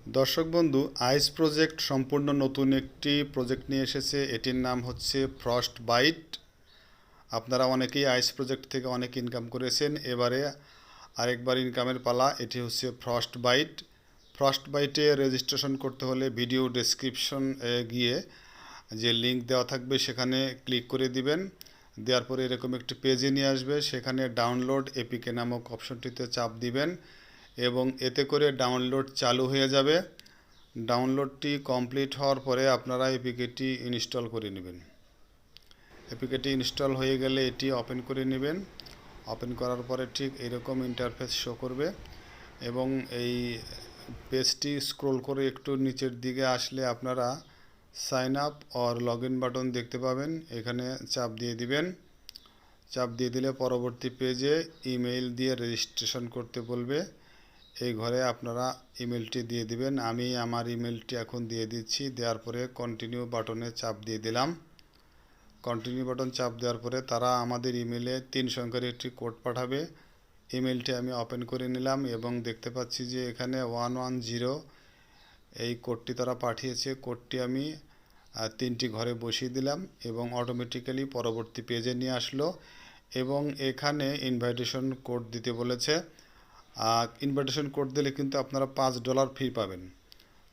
দর্শক বন্ধু, আইস প্রজেক্ট সম্পূর্ণ নতুন একটি প্রজেক্ট নিয়ে এসেছে। এটির নাম হচ্ছে ফ্রস্ট বাইট। আপনারা অনেকেই আইস প্রজেক্ট থেকে অনেক ইনকাম করেছেন, এবারে আরেকবার ইনকামের পালা। এটি হচ্ছে ফ্রস্ট বাইট। ফ্রস্ট বাইটে রেজিস্ট্রেশন করতে হলে ভিডিও ডেসক্রিপশন গিয়ে যে লিঙ্ক দেওয়া থাকবে সেখানে ক্লিক করে দিবেন। দেওয়ার পরে এরকম একটি পেজে নিয়ে আসবে, সেখানে ডাউনলোড এপিকে নামক অপশনটিতে চাপ দিবেন এবং এতে করে ডাউনলোড চালু হয়ে যাবে। ডাউনলোডটি কমপ্লিট হওয়ার পরে আপনারা এপিকেটি ইনস্টল করে নেবেন। এপিকেটি ইনস্টল হয়ে গেলে এটি ওপেন করে নেবেন। ওপেন করার পরে ঠিক এরকম ইন্টারফেস শো করবে এবং এই পেজটি স্ক্রোল করে একটু নিচের দিকে আসলে আপনারা sign up or log in button দেখতে পাবেন। এখানে চাপ দিয়ে দিবেন। চাপ দিয়ে দিলে পরবর্তী পেজে ইমেইল দিয়ে রেজিস্ট্রেশন করতে বলবে। এই ঘরে আপনারা ইমেলটি দিয়ে দিবেন। আমি আমার ইমেলটি এখন দিয়ে দিচ্ছি। দেওয়ার পরে কন্টিনিউ বাটনে চাপ দিয়ে দিলাম। কন্টিনিউ বাটন চাপ দেওয়ার পরে তারা আমাদের ইমেলে 3 সংখ্যার একটি কোড পাঠাবে। ইমেলটি আমি ওপেন করে নিলাম এবং দেখতে পাচ্ছি যে এখানে 110 এই কোডটি তারা পাঠিয়েছে। কোডটি আমি 3টি ঘরে বসিয়ে দিলাম এবং অটোমেটিক্যালি পরবর্তী পেজে নিয়ে আসলো এবং এখানে ইনভাইটেশন কোড দিতে বলেছে। ইনভাইটেশন কোড দিলে কিন্তু আপনারা $5 ফি পাবেন।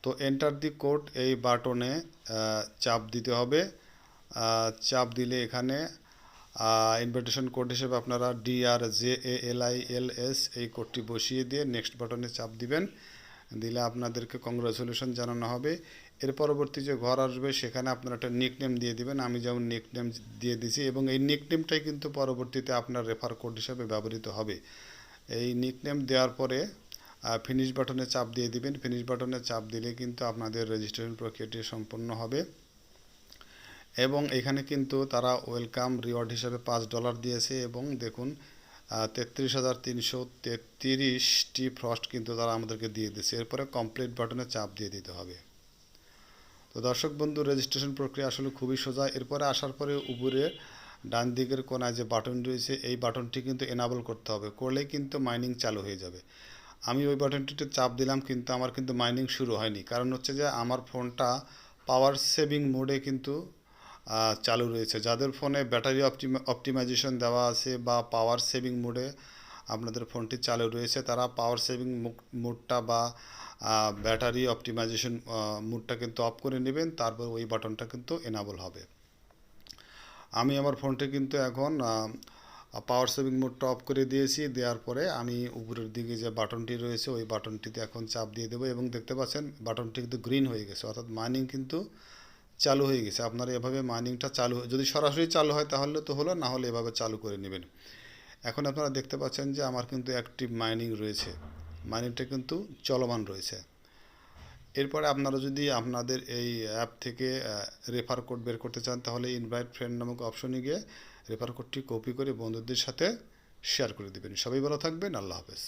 তো এন্টার দি কোড এই বাটনে চাপ দিতে হবে। চাপ দিলে এখানে ইনভাইটেশন কোড হিসেবে আপনারা DRJALILS এই কোডটি বসিয়ে দিয়ে নেক্সট বাটনে চাপ দিবেন। দিলে আপনাদেরকে কংগ্রাচুলেশন জানানো হবে। এর পরবর্তী যে ঘর আসবে সেখানে আপনারা একটা নিকনেম দিয়ে দিবেন। আমি যেমন নিকনেম দিয়ে দিছি এবং এই নিকনেমটাই কিন্তু পরবর্তীতে আপনার রেফার কোড হিসেবে ব্যবহৃত হবে। এই নিকনেম দেওয়ার পরে ফিনিশ বাটনে চাপ দিয়ে দিবেন। ফিনিশ বাটনে চাপ দিলে কিন্তু আপনাদের রেজিস্ট্রেশন প্রক্রিয়াটি সম্পন্ন হবে এবং এখানে কিন্তু তারা ওয়েলকাম রিওয়ার্ড হিসেবে $5 দিয়েছে এবং দেখুন 33,333টি ফ্রস্ট কিন্তু তারা আমাদেরকে দিয়ে দিয়েছে। এরপরে কমপ্লিট বাটনে চাপ দিয়ে দিতে হবে। তো দর্শক বন্ধু, রেজিস্ট্রেশন প্রক্রিয়া আসলে খুবই সোজা। এরপরে আসার পরে উপরে ডান দিকের কোনায় যে বাটন রয়েছে এই বাটনটি কিন্তু এনাবল করতে হবে, করলেই কিন্তু মাইনিং চালু হয়ে যাবে। আমি ওই বাটনটিতে চাপ দিলাম কিন্তু আমার কিন্তু মাইনিং শুরু হয়নি, কারণ হচ্ছে যে আমার ফোনটা পাওয়ার সেভিং মোডে কিন্তু চালু রয়েছে। যাদের ফোনে ব্যাটারি অপটিমাইজেশন দেওয়া আছে বা পাওয়ার সেভিং মোডে আপনাদের ফোনটি চালু রয়েছে তারা পাওয়ার সেভিং মোডটা বা ব্যাটারি অপটিমাইজেশন মোডটা কিন্তু অফ করে নেবেন, তারপর ওই বাটনটা কিন্তু এনাবল হবে। আমি আমার ফোনটি কিন্তু এখন পাওয়ার সেভিং মোডটা অফ করে দিয়েছি। দেওয়ার পরে আমি উপরের দিকে যে বাটনটি রয়েছে ওই বাটনটিতে এখন চাপ দিয়ে দেবো এবং দেখতে পাচ্ছেন বাটনটি কিন্তু গ্রিন হয়ে গেছে, অর্থাৎ মাইনিং কিন্তু চালু হয়ে গেছে। আপনারা এভাবে মাইনিংটা চালু, যদি সরাসরি চালু হয় তাহলে তো হলো, না হলে এভাবে চালু করে নেবেন। এখন আপনারা দেখতে পাচ্ছেন যে আমার কিন্তু অ্যাক্টিভ মাইনিং রয়েছে, মাইনিংটা কিন্তু চলমান রয়েছে। এরপরে আপনারা যদি আপনাদের এই অ্যাপ থেকে রেফার কোড বের করতে চান তাহলে ইনভাইট ফ্রেন্ড নামক অপশনে গিয়ে রেফার কোডটি কপি করে বন্ধুদের সাথে শেয়ার করে দেবেন। সবাই ভালো থাকবেন। আল্লাহ হাফেজ।